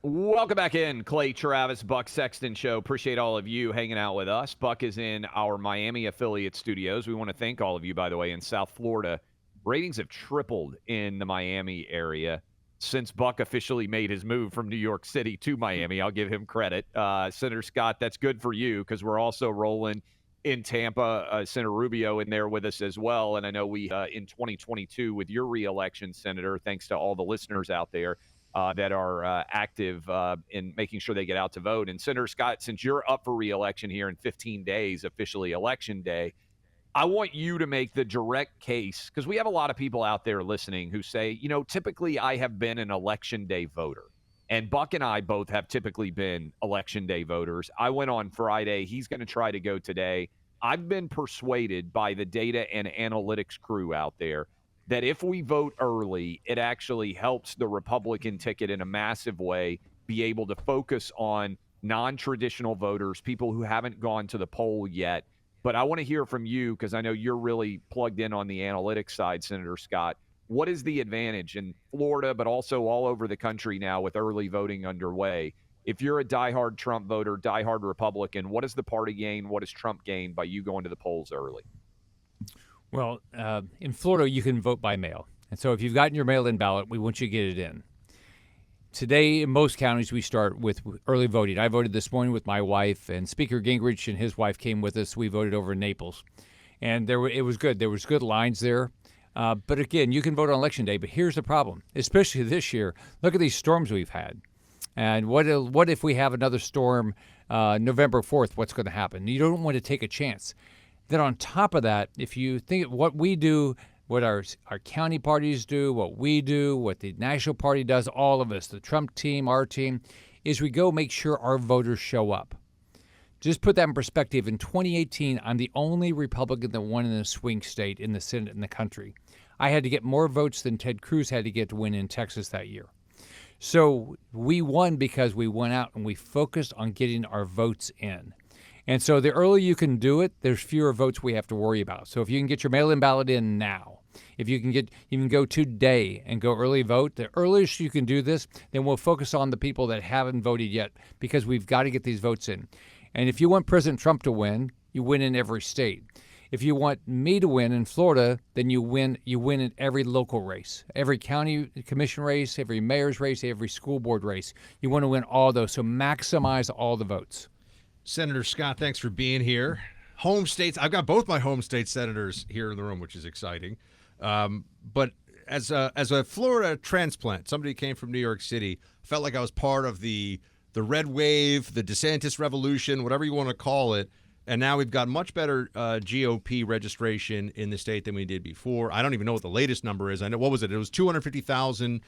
Welcome back in, Clay Travis, Buck Sexton Show. Appreciate all of you hanging out with us. Buck is in our Miami affiliate studios. We want to thank all of you, by the way, in South Florida. Ratings have tripled in the Miami area since Buck officially made his move from New York City to Miami. I'll give him credit. Senator Scott, that's good for you because we're also rolling in Tampa. Senator Rubio in there with us as well. And I know we, in 2022, with your reelection, Senator, thanks to all the listeners out there, that are active in making sure they get out to vote. And Senator Scott, since you're up for re-election here in 15 days, officially Election Day, I want you to make the direct case, because we have a lot of people out there listening who say, typically I have been an Election Day voter. And Buck and I both have typically been Election Day voters. I went on Friday. He's going to try to go today. I've been persuaded by the data and analytics crew out there that if we vote early, it actually helps the Republican ticket in a massive way be able to focus on non-traditional voters, people who haven't gone to the poll yet. But I want to hear from you because I know you're really plugged in on the analytics side, Senator Scott. What is the advantage in Florida, but also all over the country now with early voting underway? If you're a diehard Trump voter, diehard Republican, what does the party gain? What does Trump gain by you going to the polls early? Well, in Florida, you can vote by mail. And so if you've gotten your mail-in ballot, we want you to get it in. Today, in most counties, we start with early voting. I voted this morning with my wife, and Speaker Gingrich and his wife came with us. We voted over in Naples. And it was good. There was good lines there. But again, you can vote on Election Day. But here's the problem, especially this year. Look at these storms we've had. And what if we have another storm November 4th? What's going to happen? You don't want to take a chance. Then on top of that, if you think what we do, what our county parties do, what we do, what the national party does, all of us, the Trump team, our team, is we go make sure our voters show up. Just put that in perspective. In 2018, I'm the only Republican that won in a swing state in the Senate in the country. I had to get more votes than Ted Cruz had to get to win in Texas that year. So we won because we went out and we focused on getting our votes in. And so the earlier you can do it, there's fewer votes we have to worry about. So if you can get your mail-in ballot in now, if you can go today and go early vote, the earliest you can do this, then we'll focus on the people that haven't voted yet because we've got to get these votes in. And if you want President Trump to win, you win in every state. If you want me to win in Florida, then you win in every local race, every county commission race, every mayor's race, every school board race. You want to win all those, so maximize all the votes. Senator Scott, thanks for being here. Home states, I've got both my home state senators here in the room, which is exciting. But as a Florida transplant, somebody who came from New York City, felt like I was part of the red wave, the DeSantis revolution, whatever you want to call it. And now we've got much better GOP registration in the state than we did before. I don't even know what the latest number is. I know, what was it? It was 250,000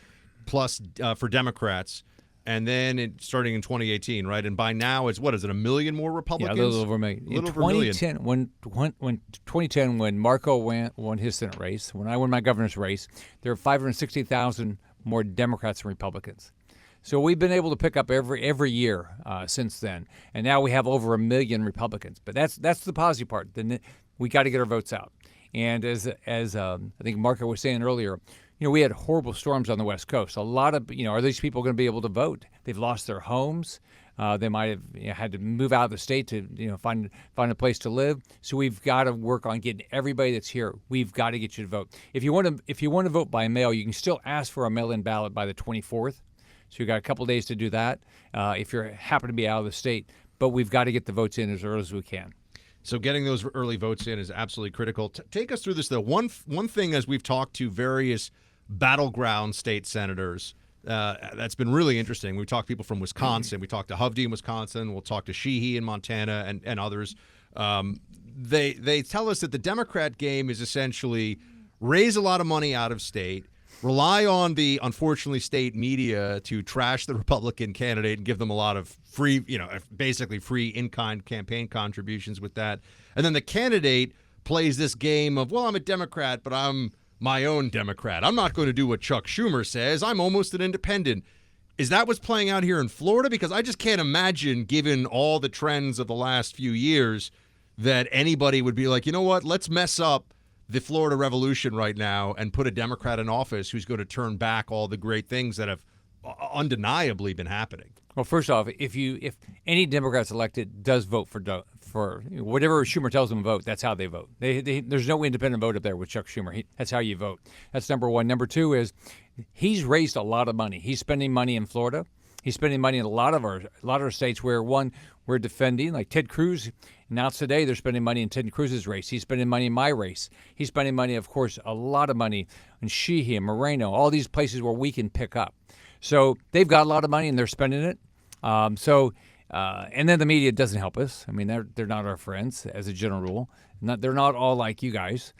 plus for Democrats. And then starting in 2018, right? And by now, it's, what is it, 1 million more Republicans? Yeah, a little over a million. In 2010, when 2010, when Marco won his Senate race, when I won my governor's race, there were 560,000 more Democrats than Republicans. So we've been able to pick up every year since then, and now we have over 1 million Republicans. But that's the positive part. Then we got to get our votes out. And as I think Marco was saying earlier, we had horrible storms on the West Coast. A lot of, are these people going to be able to vote? They've lost their homes. They might have had to move out of the state to, find a place to live. So we've got to work on getting everybody that's here. We've got to get you to vote. If you want to vote by mail, you can still ask for a mail-in ballot by the 24th. So you've got a couple days to do that if you happen to be out of the state. But we've got to get the votes in as early as we can. So getting those early votes in is absolutely critical. Take us through this, though. One thing, as we've talked to various battleground state senators, that's been really interesting. We talked to people from Wisconsin. We talked to Hovde in Wisconsin. We'll talk to Sheehy in Montana and others. They tell us that the Democrat game is essentially raise a lot of money out of state, rely on the, unfortunately, state media to trash the Republican candidate and give them a lot of free, basically free in-kind campaign contributions with that. And then the candidate plays this game of, well, I'm a Democrat, but I'm my own Democrat. I'm not going to do what Chuck Schumer says. I'm almost an independent. Is that what's playing out here in Florida? Because I just can't imagine, given all the trends of the last few years, that anybody would be like, you know what, let's mess up the Florida Revolution right now and put a Democrat in office who's going to turn back all the great things that have undeniably been happening. Well, first off, if any Democrats elected does vote for whatever Schumer tells them to vote, that's how they vote. There's no independent vote up there with Chuck Schumer. That's how you vote. That's number one. Number two is he's raised a lot of money. He's spending money in Florida. He's spending money in a lot of our states where we're defending, like Ted Cruz. Now today they're spending money in Ted Cruz's race. He's spending money in my race. He's spending money, of course, a lot of money in Sheehy and Moreno, all these places where we can pick up. So they've got a lot of money and they're spending it. And then the media doesn't help us. I mean, they're not our friends as a general rule. They're not all like you guys.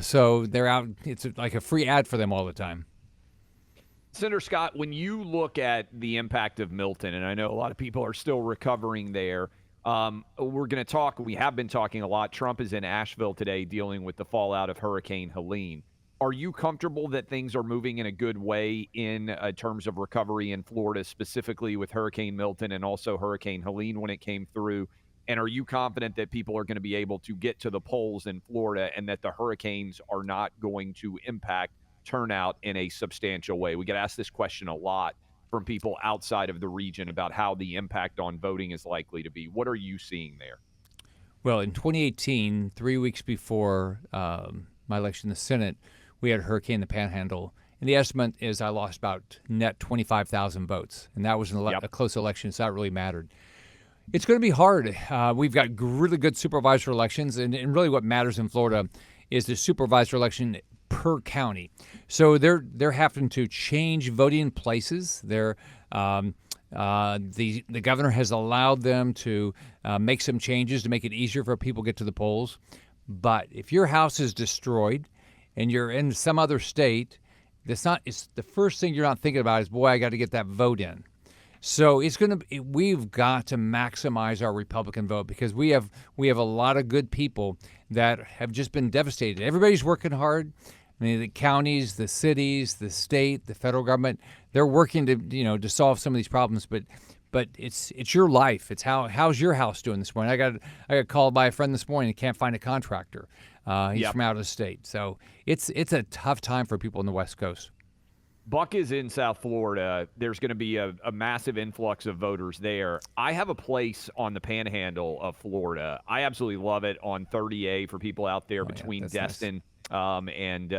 So they're out. It's like a free ad for them all the time. Senator Scott, when you look at the impact of Milton, and I know a lot of people are still recovering there, we're going to talk. We have been talking a lot. Trump is in Asheville today dealing with the fallout of Hurricane Helene. Are you comfortable that things are moving in a good way in terms of recovery in Florida, specifically with Hurricane Milton and also Hurricane Helene when it came through? And are you confident that people are going to be able to get to the polls in Florida and that the hurricanes are not going to impact turnout in a substantial way? We get asked this question a lot from people outside of the region about how the impact on voting is likely to be. What are you seeing there? Well, in 2018, 3 weeks before my election in the Senate, we had a hurricane in the Panhandle, and the estimate is I lost about net 25,000 votes, and that was a close election, so that really mattered. It's going to be hard. We've got really good supervisor elections, and really what matters in Florida is the supervisor election per county. So they're having to change voting places. The governor has allowed them to make some changes to make it easier for people to get to the polls. But if your house is destroyed and you're in some other state, it's the first thing you're not thinking about is, boy, I got to get that vote in. So we've got to maximize our Republican vote because we have a lot of good people that have just been devastated. Everybody's working hard. I mean, the counties, the cities, the state, the federal government, they're working to solve some of these problems, but it's your life. It's how's your house doing this morning? I got called by a friend this morning and can't find a contractor. He's from out of state. So it's a tough time for people on the West Coast. Buck is in South Florida. There's going to be a massive influx of voters there. I have a place on the Panhandle of Florida. I absolutely love it on 30A for people out there between Destin and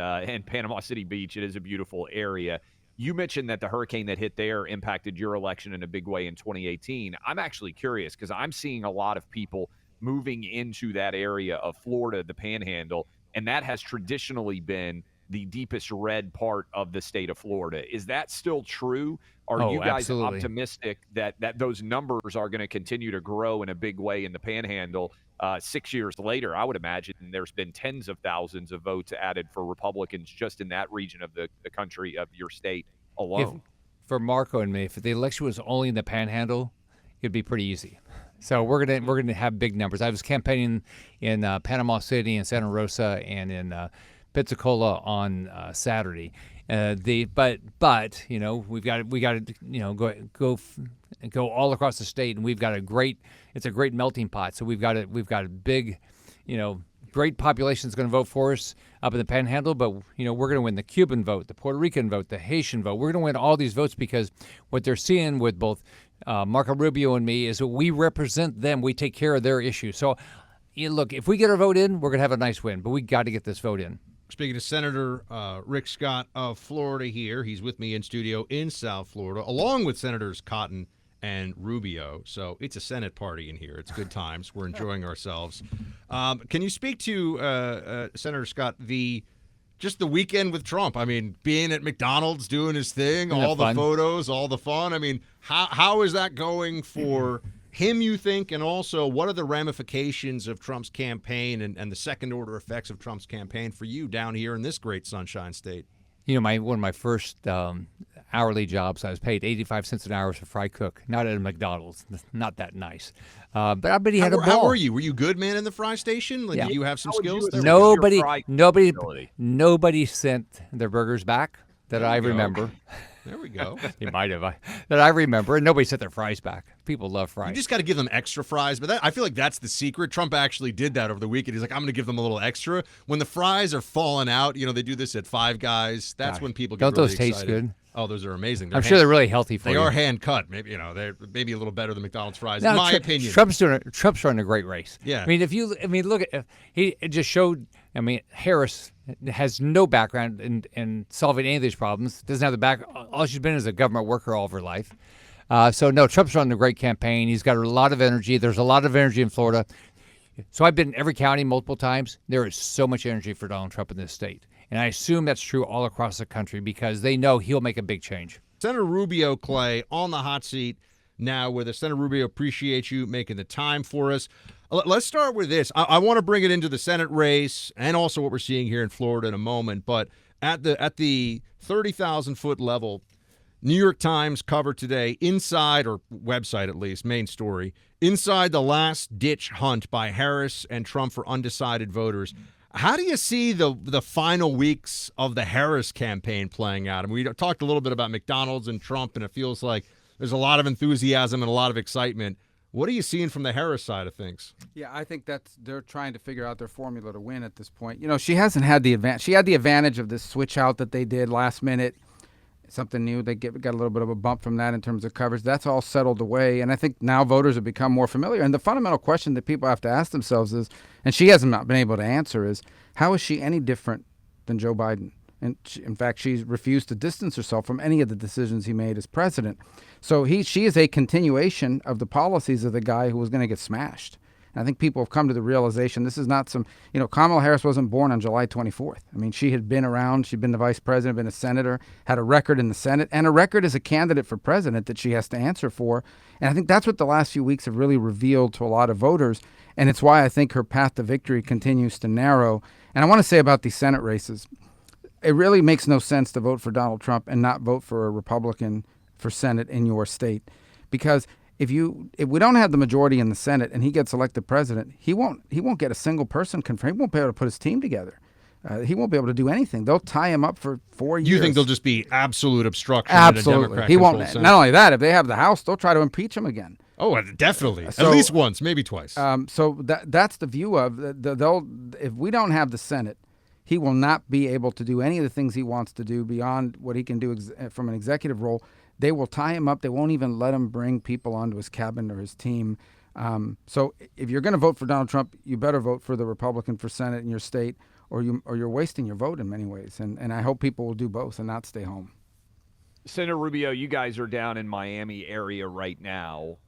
Panama City Beach. It is a beautiful area. You mentioned that the hurricane that hit there impacted your election in a big way in 2018. I'm actually curious because I'm seeing a lot of people moving into that area of Florida, the Panhandle, and that has traditionally been the deepest red part of the state of Florida. Is that still true? Are you guys absolutely optimistic that those numbers are going to continue to grow in a big way in the Panhandle? 6 years later, I would imagine there's been tens of thousands of votes added for Republicans just in that region of the country, of your state alone. For Marco and me, if the election was only in the Panhandle, it'd be pretty easy. So we're gonna have big numbers. I was campaigning in Panama City and Santa Rosa and in Pensacola on Saturday. But we've got to go all across the state, and it's a great melting pot. So we've got a big, great population that's going to vote for us up in the Panhandle. But we're going to win the Cuban vote, the Puerto Rican vote, the Haitian vote. We're going to win all these votes because what they're seeing with both Marco Rubio and me is that we represent them. We take care of their issues. So look, if we get our vote in, we're going to have a nice win. But we got to get this vote in. Speaking to Senator Rick Scott of Florida here, he's with me in studio in South Florida, along with Senators Cotton and Rubio. So it's a Senate party in here. It's good times. We're enjoying ourselves. Can you speak to, Senator Scott, just the weekend with Trump? I mean, being at McDonald's, doing his thing, all the photos, all the fun. I mean, how is that going for him, you think, and also what are the ramifications of Trump's campaign and the second-order effects of Trump's campaign for you down here in this great Sunshine State? One of my first hourly jobs, I was paid 85 cents an hour as a fry cook, not at a McDonald's. Not that nice. But I bet he had a ball. How were you? Were you good, man, in the fry station? Like, did you have some skills there? Nobody sent their burgers back that I remember. There we go. He might have. That I remember. And nobody sent their fries back. People love fries. You just got to give them extra fries. But I feel like that's the secret. Trump actually did that over the weekend. He's like, I'm going to give them a little extra. When the fries are falling out, they do this at Five Guys. That's when people get really excited. Don't those taste good? Oh, those are amazing. I'm sure they're really healthy for They you. are hand cut. Maybe they're maybe a little better than McDonald's fries, No, in my opinion. Trump's running a great race. Yeah. I mean, look at it just showed. I mean, Harris has no background in solving any of these problems. Doesn't have the back. All she's been is a government worker all of her life. So no, Trump's running a great campaign. He's got a lot of energy. There's a lot of energy in Florida. So I've been in every county multiple times. There is so much energy for Donald Trump in this state. And I assume that's true all across the country because they know he'll make a big change. Senator Rubio, Clay, on the hot seat now with us. Senator Rubio, appreciate you making the time for us. Let's start with this. I want to bring it into the Senate race and also what we're seeing here in Florida in a moment. But at the 30,000-foot level, New York Times covered today, inside, or website at least, main story, inside the last-ditch hunt by Harris and Trump for undecided voters. How do you see the final weeks of the Harris campaign playing out? I mean, we talked a little bit about McDonald's and Trump, and it feels like there's a lot of enthusiasm and a lot of excitement. What are you seeing from the Harris side of things? Yeah, I think they're trying to figure out their formula to win at this point. You know, she hasn't had the advantage. She had the advantage of this switch out that they did last minute, something new. They got a little bit of a bump from that in terms of coverage. That's all settled away, and I think now voters have become more familiar. And the fundamental question that people have to ask themselves is, and she hasn't not been able to answer, is how is she any different than Joe Biden? And in fact, she's refused to distance herself from any of the decisions he made as president. So she is a continuation of the policies of the guy who was going to get smashed. And I think people have come to the realization this is not some, Kamala Harris wasn't born on July 24th. I mean, she had been around. She'd been the vice president, been a senator, had a record in the Senate, and a record as a candidate for president that she has to answer for. And I think that's what the last few weeks have really revealed to a lot of voters. And it's why I think her path to victory continues to narrow. And I want to say about these Senate races, it really makes no sense to vote for Donald Trump and not vote for a Republican for Senate in your state. Because if we don't have the majority in the Senate and he gets elected president, he won't get a single person confirmed. He won't be able to put his team together. He won't be able to do anything. They'll tie him up for 4 years. You think there'll just be absolute obstruction? Absolutely. He won't. Not only that, if they have the House, they'll try to impeach him again. Oh, definitely. At least once, maybe twice. So that's the view of if we don't have the Senate, he will not be able to do any of the things he wants to do beyond what he can do from an executive role. They will tie him up. They won't even let him bring people onto his cabinet or his team. So if you're going to vote for Donald Trump, you better vote for the Republican for Senate in your state, or you're wasting your vote in many ways. And I hope people will do both and not stay home. Senator Rubio, you guys are down in Miami area right now.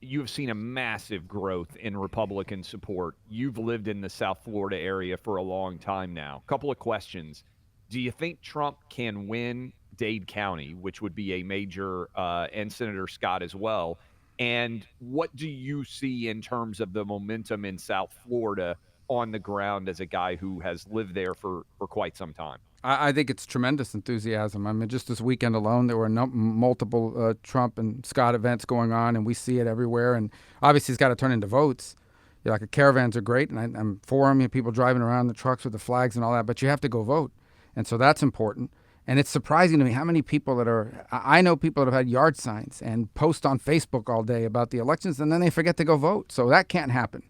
You have seen a massive growth in Republican support. You've lived in the South Florida area for a long time now. Couple of questions. Do you think Trump can win Dade County, which would be a major, and Senator Scott as well? And what do you see in terms of the momentum in South Florida on the ground as a guy who has lived there for quite some time? I think it's tremendous enthusiasm. I mean, just this weekend alone, there were multiple Trump and Scott events going on, and we see it everywhere. And obviously, it's got to turn into votes. The caravans are great, and I'm for them. People driving around the trucks with the flags and all that, but you have to go vote. And so that's important. And it's surprising to me how many people I know people that have had yard signs and post on Facebook all day about the elections, and then they forget to go vote. So that can't happen.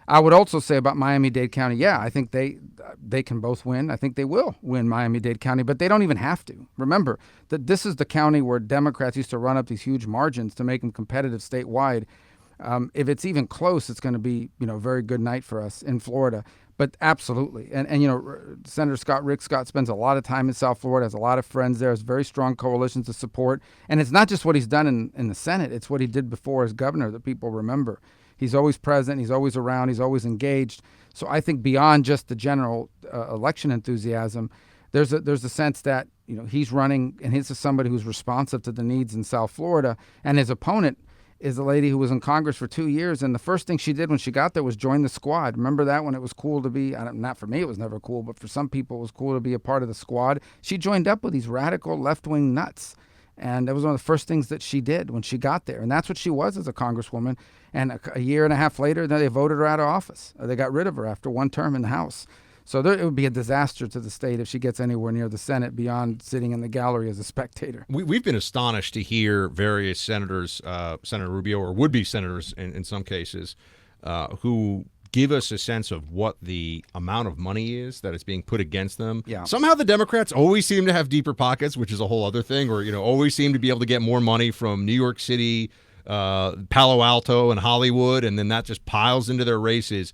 I would also say about Miami-Dade County, yeah, I think they can both win. I think they will win Miami-Dade County, but they don't even have to. Remember that this is the county where Democrats used to run up these huge margins to make them competitive statewide. If it's even close, it's going to be a very good night for us in Florida. But absolutely, and Senator Rick Scott spends a lot of time in South Florida, has a lot of friends there, has very strong coalitions of support, and it's not just what he's done in the Senate; it's what he did before as governor that people remember. He's always present. He's always around. He's always engaged. So I think beyond just the general election enthusiasm, there's a sense that he's running, and he's somebody who's responsive to the needs in South Florida. And his opponent is a lady who was in Congress for 2 years, and the first thing she did when she got there was join the squad. Remember that, when it was cool to be? Not for me, it was never cool, but for some people, it was cool to be a part of the squad. She joined up with these radical left-wing nuts. And that was one of the first things that she did when she got there. And that's what she was as a congresswoman. And a year and a half later, they voted her out of office. They got rid of her after one term in the House. So it would be a disaster to the state if she gets anywhere near the Senate beyond sitting in the gallery as a spectator. We've been astonished to hear various senators, Senator Rubio, or would-be senators in some cases, who give us a sense of what the amount of money is that is being put against them. Yeah. Somehow the Democrats always seem to have deeper pockets, which is a whole other thing, or always seem to be able to get more money from New York City, Palo Alto, and Hollywood, and then that just piles into their races.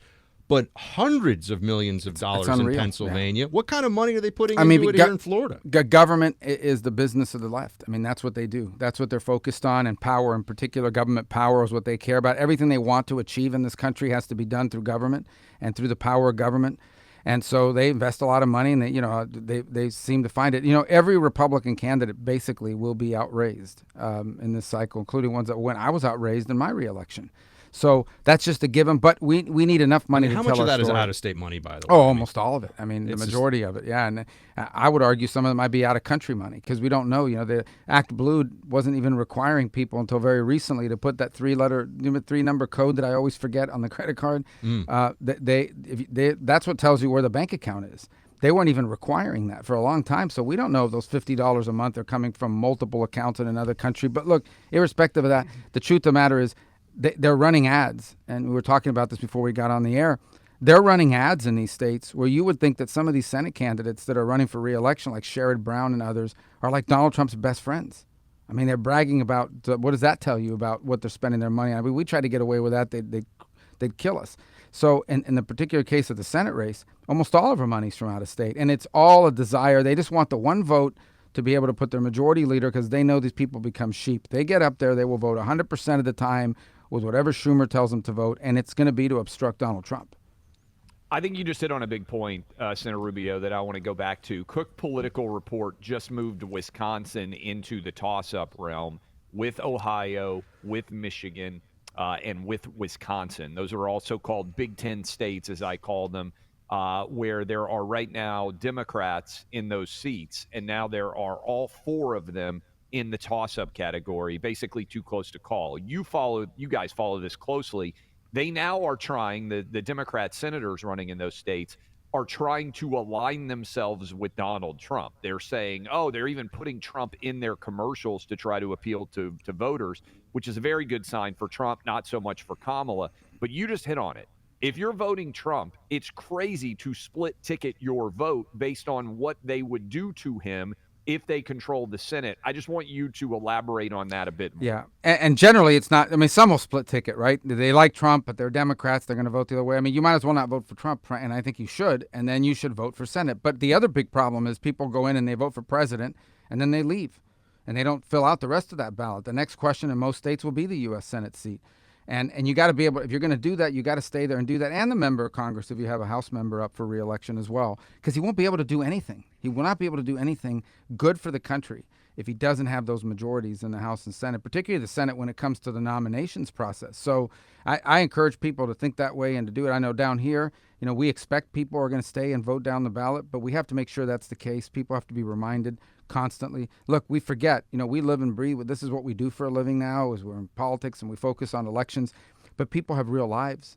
But hundreds of millions of dollars in Pennsylvania. Yeah. What kind of money are they putting into it here in Florida? Government is the business of the left. I mean, that's what they do. That's what they're focused on, and power in particular, government power is what they care about. Everything they want to achieve in this country has to be done through government and through the power of government. And so they invest a lot of money, and they seem to find it. Every Republican candidate basically will be outraised in this cycle, including ones that when I was outraised in my reelection. So that's just a given, but we need enough money to tell our story. How much of that is out-of-state money, by the way? Oh, almost all of it. I mean, the majority of it, yeah. And I would argue some of it might be out-of-country money because we don't know. The Act Blue wasn't even requiring people until very recently to put that three-number code that I always forget on the credit card. That's what tells you where the bank account is. They weren't even requiring that for a long time, so we don't know if those $50 a month are coming from multiple accounts in another country. But look, irrespective of that, the truth of the matter is, they're running ads, and we were talking about this before we got on the air. They're running ads in these states where you would think that some of these Senate candidates that are running for re-election, like Sherrod Brown and others, are like Donald Trump's best friends. I mean, they're bragging about what does that tell you about what they're spending their money on? I mean, we tried to get away with that; they'd kill us. So, in the particular case of the Senate race, almost all of our money's from out of state, and it's all a desire. They just want the one vote to be able to put their majority leader because they know these people become sheep. They get up there, they will vote 100% of the time with whatever Schumer tells them to vote, and it's going to be to obstruct Donald Trump. I think you just hit on a big point, Senator Rubio, that I want to go back to. Cook Political Report just moved Wisconsin into the toss-up realm with Ohio, with Michigan, and with Wisconsin. Those are also called Big Ten states, as I call them, where there are right now Democrats in those seats, and now there are all four of them in the toss-up category, basically too close to call. You guys follow this closely. They now are trying, the Democrat senators running in those states are trying to align themselves with Donald Trump. They're saying, they're even putting Trump in their commercials to try to appeal to voters, which is a very good sign for Trump, not so much for Kamala. But you just hit on it. If you're voting Trump, it's crazy to split ticket your vote based on what they would do to him if they control the Senate. I just want you to elaborate on that a bit more. Yeah, and generally it's not, I mean, some will split ticket, right? They like Trump, but they're Democrats. They're going to vote the other way. I mean, you might as well not vote for Trump, and I think you should, and then you should vote for Senate. But the other big problem is people go in and they vote for president, and then they leave, and they don't fill out the rest of that ballot. The next question in most states will be the U.S. Senate seat. And you got to be able, if you're going to do that, you got to stay there and do that. And the member of Congress, if you have a House member up for re-election as well, because he won't be able to do anything. He will not be able to do anything good for the country if he doesn't have those majorities in the House and Senate, particularly the Senate when it comes to the nominations process. So I encourage people to think that way and to do it. I know down here, we expect people are going to stay and vote down the ballot, but we have to make sure that's the case. People have to be reminded constantly. Look, we forget, we live and breathe. This is what we do for a living now, is we're in politics and we focus on elections, but people have real lives.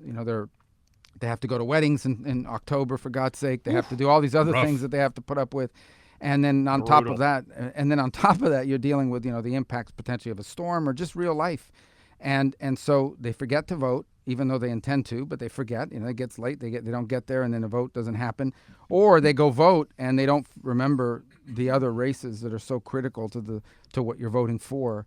They have to go to weddings in October, for God's sake. They have to do all these other things that they have to put up with. And then on top of that, you're dealing with, the impacts potentially of a storm or just real life. And so they forget to vote, even though they intend to, but they forget. It gets late, they don't get there, and then the vote doesn't happen. Or they go vote and they don't remember the other races that are so critical to what you're voting for.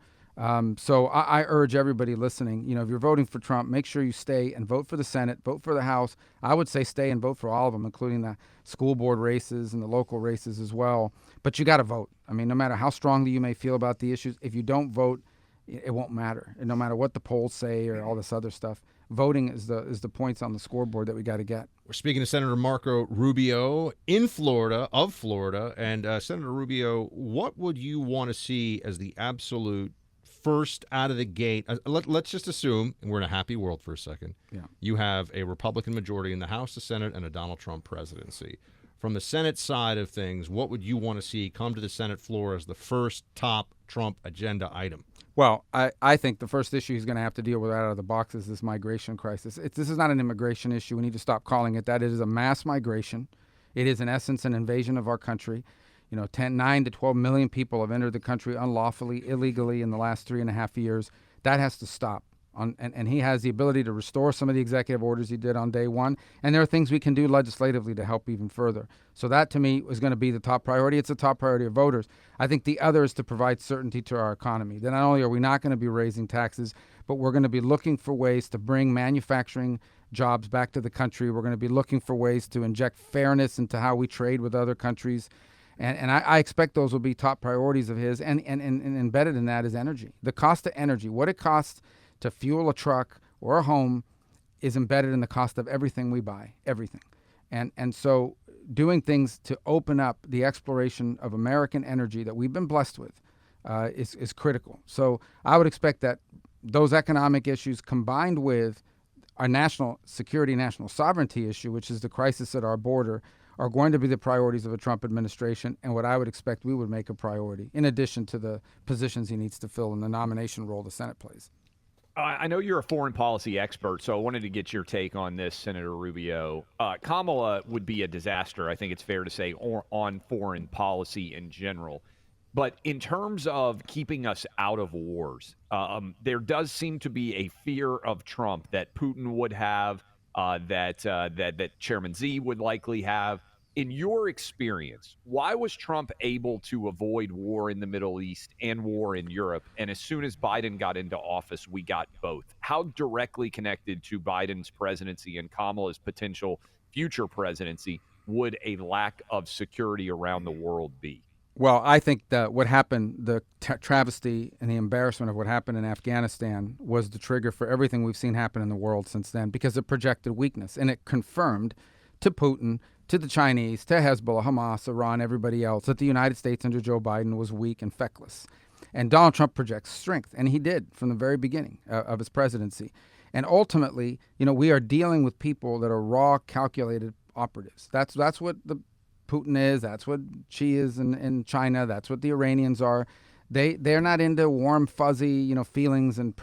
So I urge everybody listening, if you're voting for Trump, make sure you stay and vote for the Senate, vote for the House. I would say stay and vote for all of them, including the school board races and the local races as well. But you got to vote. I mean, no matter how strongly you may feel about the issues, if you don't vote, it won't matter. And no matter what the polls say or all this other stuff, voting is the points on the scoreboard that we got to get. We're speaking to Senator Marco Rubio in Florida, and Senator Rubio, what would you want to see as the absolute first out of the gate? Let's just assume, and we're in a happy world for a second, you have a Republican majority in the House, the Senate, and a Donald Trump presidency. From the Senate side of things, what would you want to see come to the Senate floor as the first top Trump agenda item? Well, I think the first issue he's going to have to deal with out of the box is this migration crisis. This is not an immigration issue. We need to stop calling it that. It is a mass migration. It is, in essence, an invasion of our country. 9 to 12 million people have entered the country unlawfully, illegally in the last 3.5 years. That has to stop. And he has the ability to restore some of the executive orders he did on day one. And there are things we can do legislatively to help even further. So that, to me, is going to be the top priority. It's a top priority of voters. I think the other is to provide certainty to our economy. That not only are we not going to be raising taxes, but we're going to be looking for ways to bring manufacturing jobs back to the country. We're going to be looking for ways to inject fairness into how we trade with other countries. And I expect those will be top priorities of his. And embedded in that is energy. The cost of energy, what it costs to fuel a truck or a home, is embedded in the cost of everything we buy, everything. And so doing things to open up the exploration of American energy that we've been blessed with is critical. So I would expect that those economic issues combined with our national security, national sovereignty issue, which is the crisis at our border, are going to be the priorities of a Trump administration, and what I would expect we would make a priority, in addition to the positions he needs to fill in the nomination role the Senate plays. I know you're a foreign policy expert, so I wanted to get your take on this, Senator Rubio. Kamala would be a disaster, I think it's fair to say, on foreign policy in general. But in terms of keeping us out of wars, there does seem to be a fear of Trump that Putin would have, that Chairman Z would likely have. In your experience, why was Trump able to avoid war in the Middle East and war in Europe? And as soon as Biden got into office, we got both. How directly connected to Biden's presidency and Kamala's potential future presidency would a lack of security around the world be? Well, I think that what happened, the travesty and the embarrassment of what happened in Afghanistan, was the trigger for everything we've seen happen in the world since then, because it projected weakness. And it confirmed to Putin, to the Chinese, to Hezbollah, Hamas, Iran, everybody else, that the United States under Joe Biden was weak and feckless. And Donald Trump projects strength, and he did from the very beginning of his presidency. And ultimately, we are dealing with people that are raw, calculated operatives. That's what the Putin is. That's what Xi is in China. That's what the Iranians are. They're not into warm, fuzzy, feelings and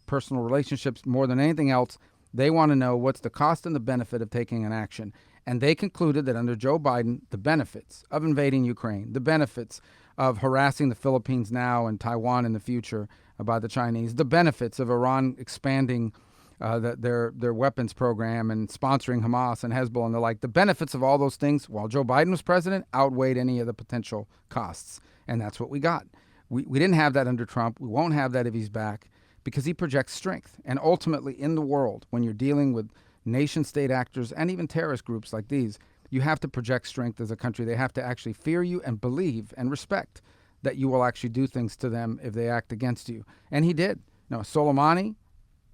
personal relationships more than anything else. They want to know what's the cost and the benefit of taking an action. And they concluded that under Joe Biden, the benefits of invading Ukraine, the benefits of harassing the Philippines now and Taiwan in the future by the Chinese, the benefits of Iran expanding their weapons program and sponsoring Hamas and Hezbollah and the like, the benefits of all those things while Joe Biden was president outweighed any of the potential costs. And that's what we got. We didn't have that under Trump. We won't have that if he's back, because he projects strength. And ultimately in the world, when you're dealing with nation-state actors and even terrorist groups like these, you have to project strength as a country. They have to actually fear you and believe and respect that you will actually do things to them if they act against you. And he did. Soleimani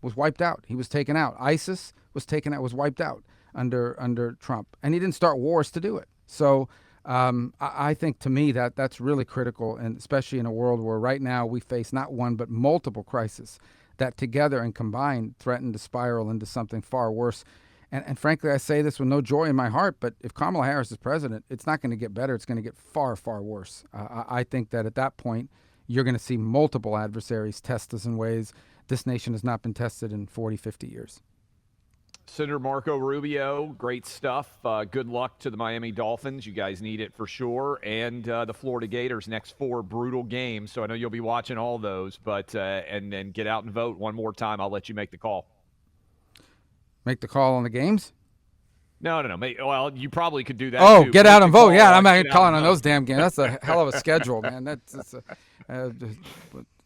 was wiped out. He was taken out. ISIS was taken out, was wiped out under Trump. And he didn't start wars to do it. So I think, to me, that's really critical, and especially in a world where right now we face not one but multiple crises that together and combined threaten to spiral into something far worse. And frankly, I say this with no joy in my heart, but if Kamala Harris is president, it's not going to get better. It's going to get far, far worse. I think that at that point, you're going to see multiple adversaries test us in ways this nation has not been tested in 40, 50 years. Senator Marco Rubio, great stuff. Good luck to the Miami Dolphins. You guys need it for sure. And the Florida Gators' next 4 brutal games. So I know you'll be watching all those, but and then get out and vote one more time. I'll let you make the call. Make the call on the games? No. Well, you probably could do that. Oh, too. get Make out the and vote. call. Yeah, I'm not Get calling out on and those vote. damn games. That's a hell of a schedule, man.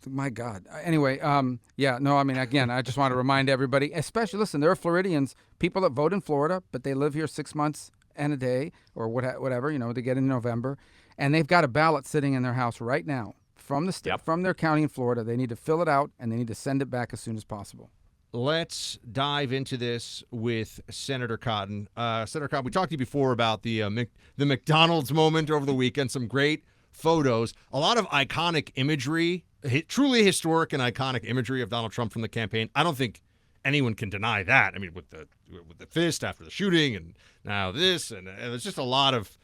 My God. Anyway, again, I just want to remind everybody, especially, listen, there are Floridians, people that vote in Florida, but they live here 6 months and a day or whatever, they get in November, and they've got a ballot sitting in their house right now from the state, from their county in Florida. They need to fill it out, and they need to send it back as soon as possible. Let's dive into this with Senator Cotton. Senator Cotton, we talked to you before about the McDonald's moment over the weekend, some great photos, a lot of iconic imagery, truly historic and iconic imagery of Donald Trump from the campaign. I don't think anyone can deny that. I mean, with the fist after the shooting, and now this, and there's just a lot of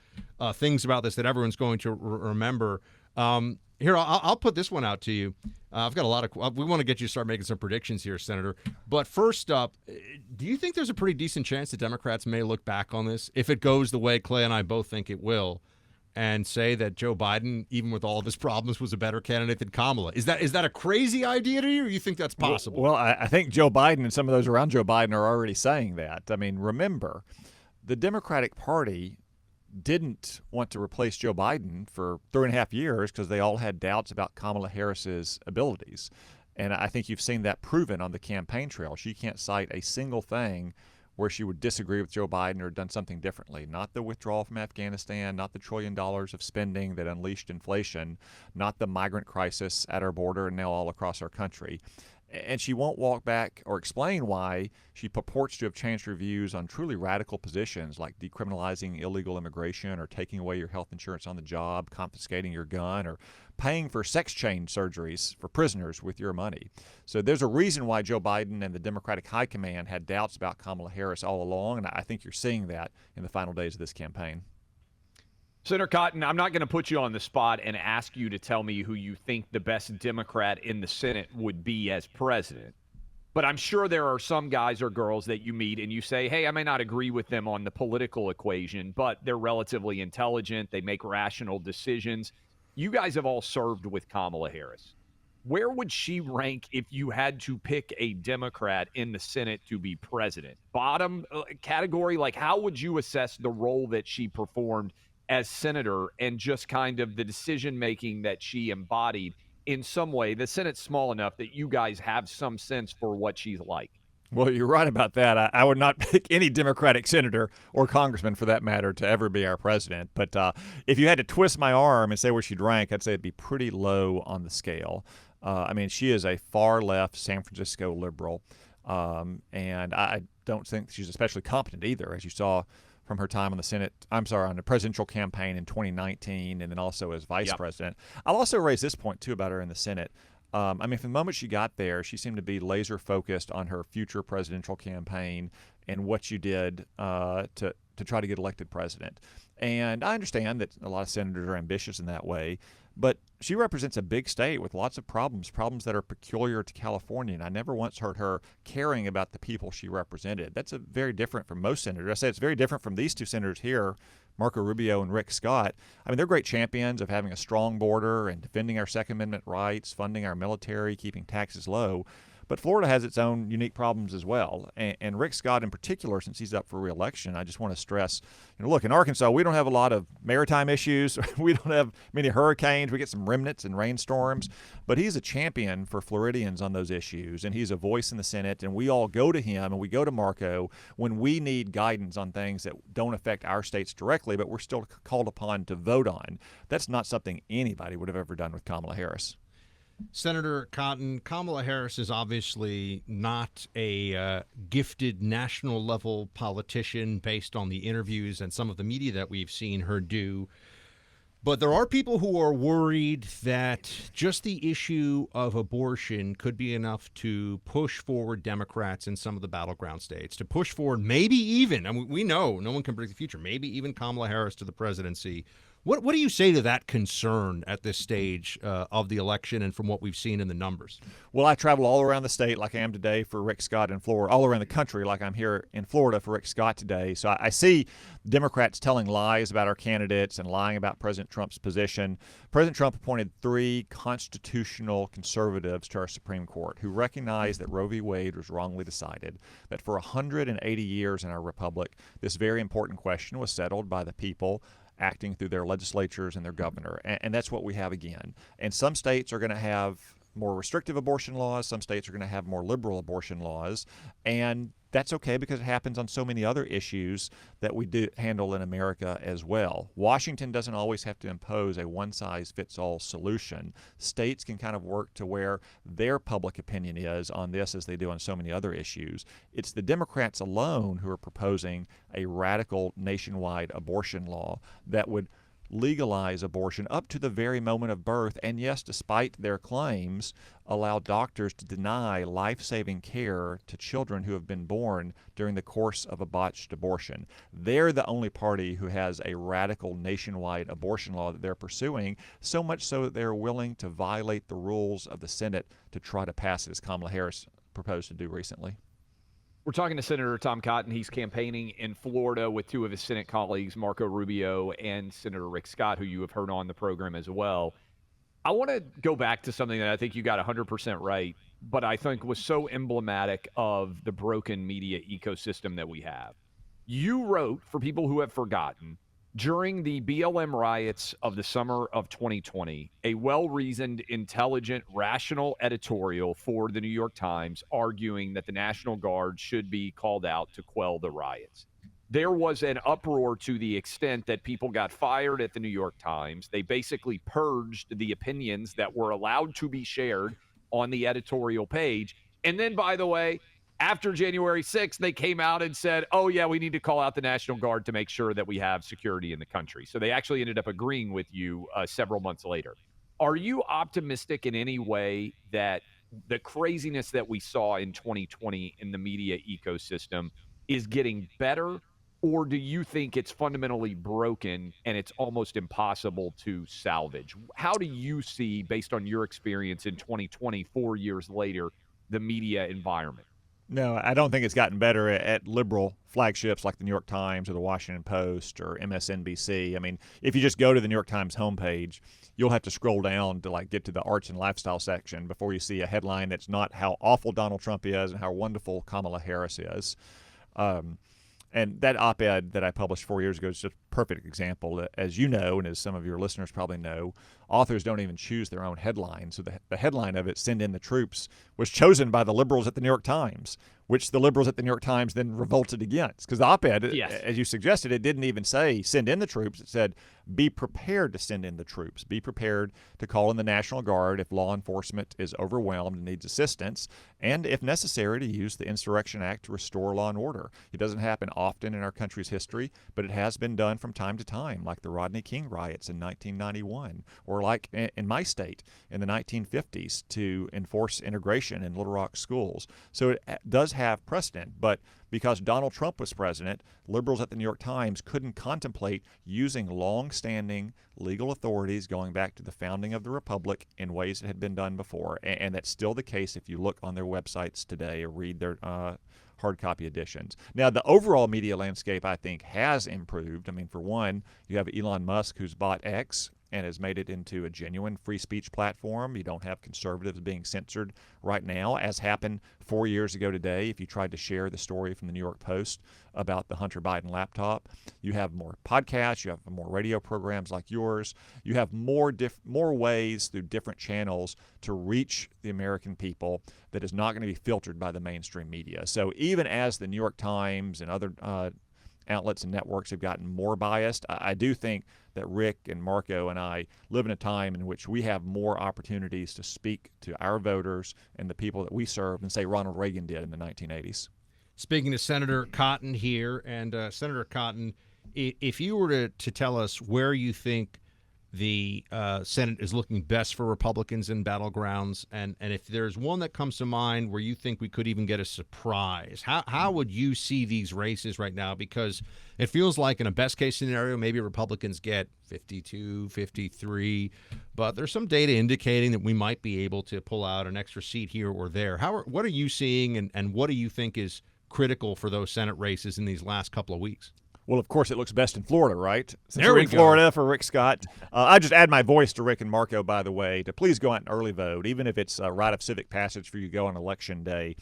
things about this that everyone's going to remember. Here, I'll put this one out to you. I've got a lot of. We want to get you to start making some predictions here, Senator. But first up, do you think there's a pretty decent chance the Democrats may look back on this if it goes the way Clay and I both think it will, and say that Joe Biden, even with all of his problems, was a better candidate than Kamala. Is that a crazy idea to you, or you think that's possible? Well, I think Joe Biden and some of those around Joe Biden are already saying that. I mean, remember, the Democratic Party didn't want to replace Joe Biden for 3.5 years because they all had doubts about Kamala Harris's abilities. And I think you've seen that proven on the campaign trail. She can't cite a single thing where she would disagree with Joe Biden or done something differently. Not the withdrawal from Afghanistan, not the $1 trillion of spending that unleashed inflation, not the migrant crisis at our border and now all across our country. And she won't walk back or explain why she purports to have changed her views on truly radical positions like decriminalizing illegal immigration or taking away your health insurance on the job, confiscating your gun, or paying for sex change surgeries for prisoners with your money. So there's a reason why Joe Biden and the Democratic High Command had doubts about Kamala Harris all along, and I think you're seeing that in the final days of this campaign. Senator Cotton, I'm not going to put you on the spot and ask you to tell me who you think the best Democrat in the Senate would be as president. But I'm sure there are some guys or girls that you meet and you say, hey, I may not agree with them on the political equation, but they're relatively intelligent. They make rational decisions. You guys have all served with Kamala Harris. Where would she rank if you had to pick a Democrat in the Senate to be president? Bottom category? Like, how would you assess the role that she performed as senator and just kind of the decision-making that she embodied in some way? The Senate's small enough that you guys have some sense for what she's like. Well, you're right about that. I would not pick any Democratic senator or congressman, for that matter, to ever be our president. But if you had to twist my arm and say where she'd rank, I'd say it'd be pretty low on the scale. I mean, she is a far-left San Francisco liberal, and I don't think she's especially competent either, as you saw from her time on the presidential campaign in 2019, and then also as vice president. I'll also raise this point, too, about her in the Senate. I mean, from the moment she got there, she seemed to be laser focused on her future presidential campaign and what you did to try to get elected president. And I understand that a lot of senators are ambitious in that way, but she represents a big state with lots of problems that are peculiar to California. And I never once heard her caring about the people she represented. That's very different from most senators. I say it's very different from these two senators here, Marco Rubio and Rick Scott. I mean, they're great champions of having a strong border and defending our Second Amendment rights, funding our military, keeping taxes low. But Florida has its own unique problems as well. And Rick Scott in particular, since he's up for re-election, I just want to stress, look, in Arkansas, we don't have a lot of maritime issues. We don't have many hurricanes. We get some remnants and rainstorms. But he's a champion for Floridians on those issues, and he's a voice in the Senate. And we all go to him and we go to Marco when we need guidance on things that don't affect our states directly, but we're still called upon to vote on. That's not something anybody would have ever done with Kamala Harris. Senator Cotton, Kamala Harris is obviously not a gifted national-level politician based on the interviews and some of the media that we've seen her do. But there are people who are worried that just the issue of abortion could be enough to push forward Democrats in some of the battleground states, to push forward maybe even, and we know no one can predict the future, maybe even Kamala Harris to the presidency. What do you say to that concern at this stage of the election and from what we've seen in the numbers? Well, I travel all around the state like I am today for Rick Scott in Florida, all around the country like I'm here in Florida for Rick Scott today. So I see Democrats telling lies about our candidates and lying about President Trump's position. President Trump appointed 3 constitutional conservatives to our Supreme Court who recognized that Roe v. Wade was wrongly decided, that for 180 years in our republic, this very important question was settled by the people acting through their legislatures and their governor. And that's what we have again. And some states are going to have more restrictive abortion laws. Some states are going to have more liberal abortion laws. And that's okay because it happens on so many other issues that we do handle in America as well. Washington doesn't always have to impose a one-size-fits-all solution. States can kind of work to where their public opinion is on this as they do on so many other issues. It's the Democrats alone who are proposing a radical nationwide abortion law that would legalize abortion up to the very moment of birth, and yes, despite their claims, allow doctors to deny life-saving care to children who have been born during the course of a botched abortion. They're the only party who has a radical nationwide abortion law that they're pursuing, so much so that they're willing to violate the rules of the Senate to try to pass it, as Kamala Harris proposed to do recently. We're talking to Senator Tom Cotton. He's campaigning in Florida with two of his Senate colleagues, Marco Rubio and Senator Rick Scott, who you have heard on the program as well. I want to go back to something that I think you got 100% right, but I think was so emblematic of the broken media ecosystem that we have. You wrote, for people who have forgotten, during the BLM riots of the summer of 2020, a well-reasoned, intelligent, rational editorial for the New York Times arguing that the National Guard should be called out to quell the riots. There was an uproar to the extent that people got fired at the New York Times. They basically purged the opinions that were allowed to be shared on the editorial page. And then, by the way, after January 6th, they came out and said, oh, yeah, we need to call out the National Guard to make sure that we have security in the country. So they actually ended up agreeing with you several months later. Are you optimistic in any way that the craziness that we saw in 2020 in the media ecosystem is getting better? Or do you think it's fundamentally broken and it's almost impossible to salvage? How do you see, based on your experience in 2020, 4 years later, the media environment? No, I don't think it's gotten better at liberal flagships like the New York Times or the Washington Post or MSNBC. I mean, if you just go to the New York Times homepage, you'll have to scroll down to get to the arts and lifestyle section before you see a headline that's not how awful Donald Trump is and how wonderful Kamala Harris is. And that op-ed that I published 4 years ago is just a perfect example. As you know, and as some of your listeners probably know, authors don't even choose their own headline. So the headline of it, Send in the Troops, was chosen by the liberals at the New York Times, which the liberals at the New York Times then revolted against. Because the op-ed, Yes, as you suggested, it didn't even say send in the troops. It said be prepared to send in the troops. Be prepared to call in the National Guard if law enforcement is overwhelmed and needs assistance, and if necessary, to use the Insurrection Act to restore law and order. It doesn't happen often in our country's history, but it has been done from time to time, like the Rodney King riots in 1991, or like in my state in the 1950s to enforce integration in Little Rock schools. So it does have precedent, but because Donald Trump was president, liberals at the New York Times couldn't contemplate using long-standing legal authorities going back to the founding of the Republic in ways that had been done before. And that's still the case if you look on their websites today or read their hard copy editions. Now, the overall media landscape, I think, has improved. I mean, for one, you have Elon Musk, who's bought X and has made it into a genuine free speech platform. You don't have conservatives being censored right now, as happened 4 years ago today. If you tried to share the story from the New York Post about the Hunter Biden laptop, you have more podcasts, you have more radio programs like yours, you have more ways through different channels to reach the American people that is not going to be filtered by the mainstream media. So even as the New York Times and other outlets and networks have gotten more biased, I do think that Rick and Marco and I live in a time in which we have more opportunities to speak to our voters and the people that we serve than, say, Ronald Reagan did in the 1980s. Speaking to Senator Cotton here, and Senator Cotton, if you were to tell us where you think the Senate is looking best for Republicans in battlegrounds, and if there's one that comes to mind where you think we could even get a surprise, how would you see these races right now? Because it feels like in a best-case scenario, maybe Republicans get 52, 53, but there's some data indicating that we might be able to pull out an extra seat here or there. What are you seeing, and what do you think is critical for those Senate races in these last couple of weeks? Well, of course, it looks best in Florida, right? Since There we're we in go. Florida for Rick Scott. I just add my voice to Rick and Marco, by the way, to please go out and early vote, even if it's a rite of civic passage for you to go on Election Day.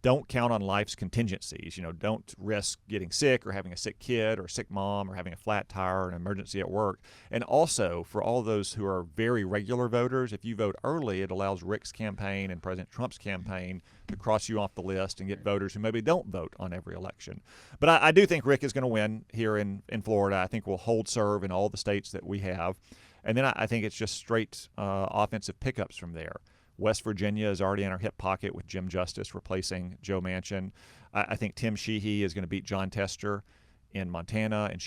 Don't count on life's contingencies. Don't risk getting sick or having a sick kid or a sick mom or having a flat tire or an emergency at work. And also, for all those who are very regular voters, if you vote early, it allows Rick's campaign and President Trump's campaign to cross you off the list and get voters who maybe don't vote on every election. But I do think Rick is going to win here in Florida. I think we'll hold serve in all the states that we have. And then I think it's just straight offensive pickups from there. West Virginia is already in our hip pocket with Jim Justice replacing Joe Manchin. I think Tim Sheehy is going to beat John Tester in Montana, and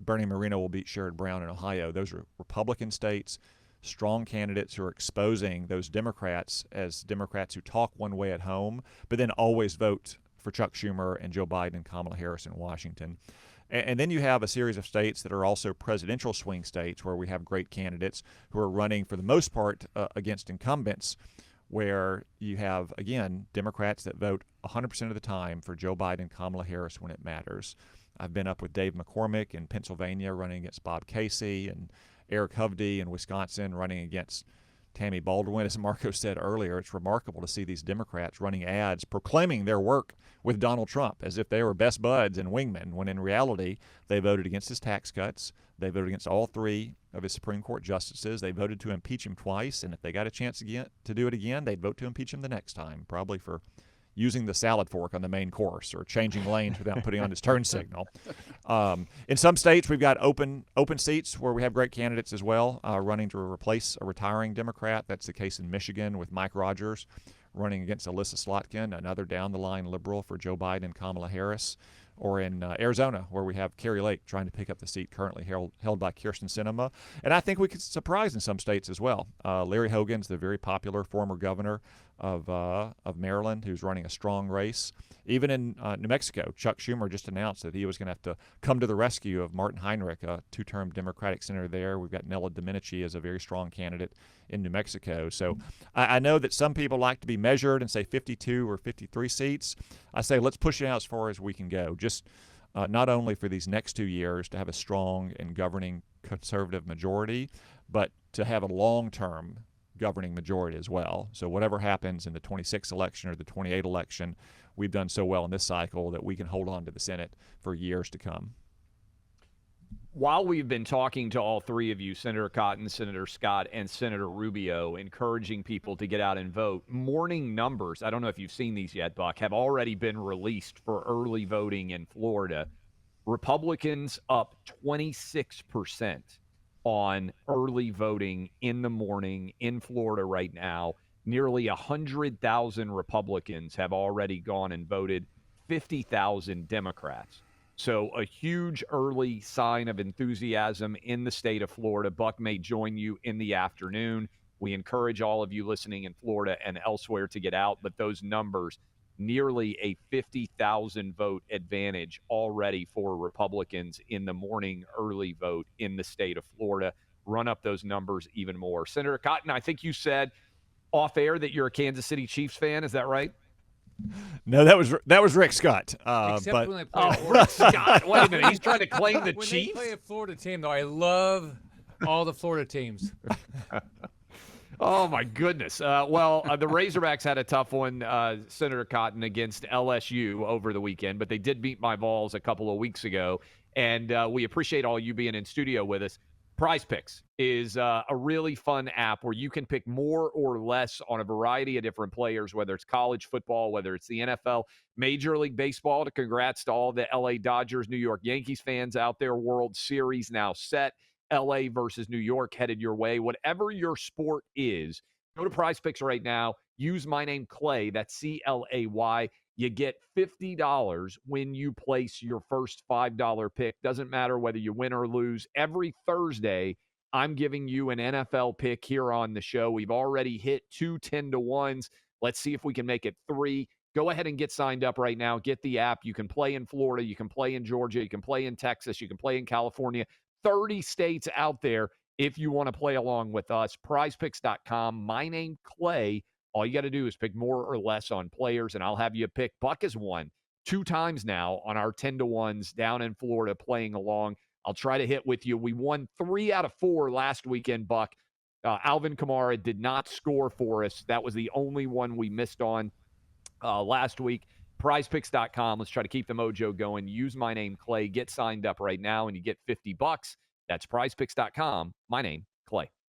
Bernie Moreno will beat Sherrod Brown in Ohio. Those are Republican states, strong candidates who are exposing those Democrats as Democrats who talk one way at home, but then always vote for Chuck Schumer and Joe Biden and Kamala Harris in Washington. And then you have a series of states that are also presidential swing states where we have great candidates who are running, for the most part, against incumbents where you have, again, Democrats that vote 100% of the time for Joe Biden and Kamala Harris when it matters. I've been up with Dave McCormick in Pennsylvania running against Bob Casey, and Eric Hovde in Wisconsin running against Tammy Baldwin. As Marco said earlier, it's remarkable to see these Democrats running ads proclaiming their work with Donald Trump as if they were best buds and wingmen, when in reality they voted against his tax cuts. They voted against all 3 of his Supreme Court justices. They voted to impeach him twice, and if they got a chance again to do it again, they'd vote to impeach him the next time, probably for using the salad fork on the main course or changing lanes without putting on his turn signal. In some states, we've got open seats where we have great candidates as well, running to replace a retiring Democrat. That's the case in Michigan with Mike Rogers running against Alyssa Slotkin, another down-the-line liberal for Joe Biden and Kamala Harris. Or in Arizona, where we have Kerry Lake trying to pick up the seat currently held by Kirsten Sinema. And I think we could surprise in some states as well. Larry Hogan's the very popular former governor of Maryland, who's running a strong race. Even in New Mexico, Chuck Schumer just announced that he was going to have to come to the rescue of Martin Heinrich, a 2-term Democratic senator there. We've got Nella Domenici as a very strong candidate in New Mexico. So I know that some people like to be measured and say 52 or 53 seats. I say let's push it out as far as we can go. Just not only for these next 2 years to have a strong and governing conservative majority, but to have a long-term governing majority as well. So whatever happens in the 26 election or the 28 election, we've done so well in this cycle that we can hold on to the Senate for years to come. While we've been talking to all 3 of you, Senator Cotton, Senator Scott, and Senator Rubio, encouraging people to get out and vote, morning numbers, I don't know if you've seen these yet, Buck, have already been released for early voting in Florida. Republicans up 26% on early voting in the morning in Florida right now. Nearly 100,000 Republicans have already gone and voted, 50,000 Democrats. So a huge early sign of enthusiasm in the state of Florida. Buck may join you in the afternoon. We encourage all of you listening in Florida and elsewhere to get out, but those numbers, nearly a 50,000 vote advantage already for Republicans in the morning early vote in the state of Florida. Run up those numbers even more. Senator Cotton, I think you said off air that you're a Kansas City Chiefs fan. Is that right? No, that was Rick Scott. Except But when they play a Florida Scott, wait a minute. He's trying to claim the when Chiefs? they play a Florida team, though, I love all the Florida teams. Oh, my goodness. The Razorbacks had a tough one, Senator Cotton, against LSU over the weekend, but they did beat my Vols a couple of weeks ago, and we appreciate all you being in studio with us. Prize Picks is a really fun app where you can pick more or less on a variety of different players, whether it's college football, whether it's the NFL, Major League Baseball. Congrats to all the LA Dodgers, New York Yankees fans out there. World Series now set. LA versus New York headed your way. Whatever your sport is, go to Prize Picks right now. Use my name, Clay. That's CLAY. You get $50 when you place your first $5 pick. Doesn't matter whether you win or lose. Every Thursday, I'm giving you an NFL pick here on the show. We've already hit 2 10-to-1s. Let's see if we can make it 3. Go ahead and get signed up right now. Get the app. You can play in Florida. You can play in Georgia. You can play in Texas. You can play in California. 30 states out there if you want to play along with us. PrizePicks.com. My name, Clay. All you got to do is pick more or less on players, and I'll have you pick. Buck has won 2 times now on our 10-to-1s down in Florida playing along. I'll try to hit with you. We won 3 out of 4 last weekend, Buck. Alvin Kamara did not score for us. That was the only one we missed on last week. PrizePicks.com. Let's try to keep the mojo going. Use my name, Clay. Get signed up right now, and you get $50. That's PrizePicks.com. My name, Clay.